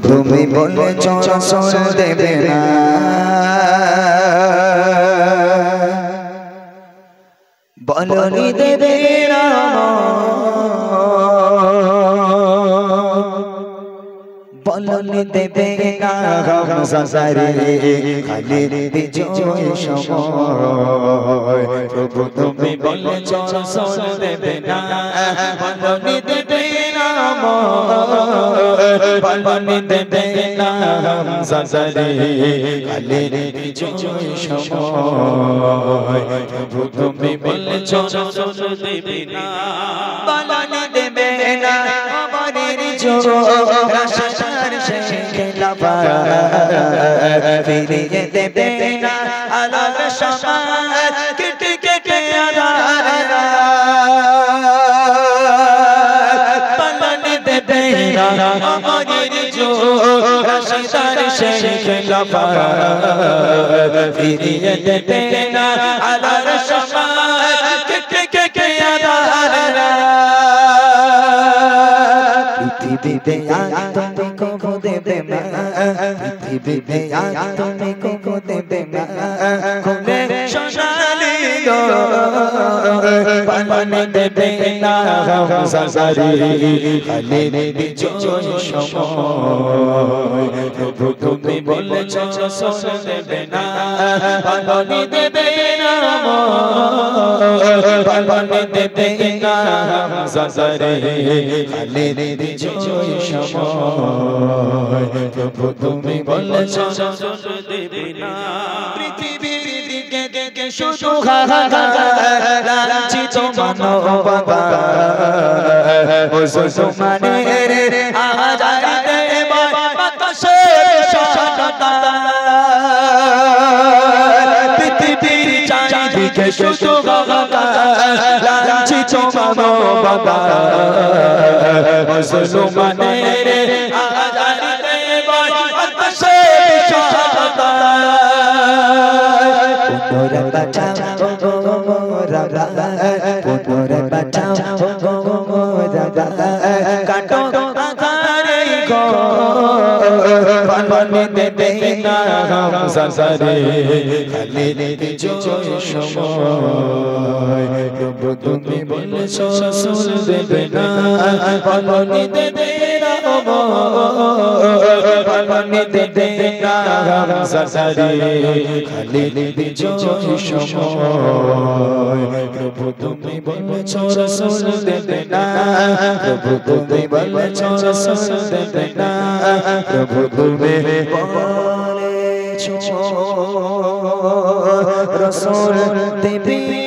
তুমি বলেছ রসুল দেবে না বলনি দেবে না বলনি দেবে না হামজারে খালি বিজয় সময় প্রভু তুমি বলেছ রসুল দেবে না বলনি দেবে না বলনি দেবে না হামজারে খালি বিজয় সময় প্রভু তুমি বলেছ রসুল দেবে না বলনি দেবে না আমাদের ফিরিয়ে দেবে না আলোর সমাজ কেটে কেটে পালনে দেবে না আমাদের রাশিদার শেখ লাফা ফিরিয়ে দেবে না আলোর সমাজ কেটে কেটে পৃথিবীতে তুমি কখনো দেবে না পৃথিবীতে তুমি কখনো দেবে না খুলে সোনালি গো পালনে দেবে না হামজারে খালি বিজয় সময় প্রভু তুমি বলেছ রসুল দেবে না পালনে দেবে না পালনে দেবে না হামজারে খালি বিজয় সময় প্রভু তুমি বলেছ রসুল দেবে না পৃথিবীর দিকে দিকে শুধু লাঞ্ছিত মানবতা মুসলমানের আজারিতে বাতাসে সততা পৃথিবীর চারিদিকে শুধু লাঞ্ছিত মানবতা মুসলমানের আজারিতে বাতাসে সততা পুনরে বাঁচাও মোরা পুনরে বাঁচাও মোরা কাটো আকারে গো পালনে দেবে না হামজারে খালি বিজয় সময় প্রভু তুমি বলেছ রসুল দেবে না পালনে দেবে না পালনে দেবে না হামজারে খালি বিজয় সময় প্রভু তুমি বলেছ রসুল দেবে না প্রভু তুমি বলেছ রসুল দেবে না প্রভু তুমি বলেছ রসুল দেবে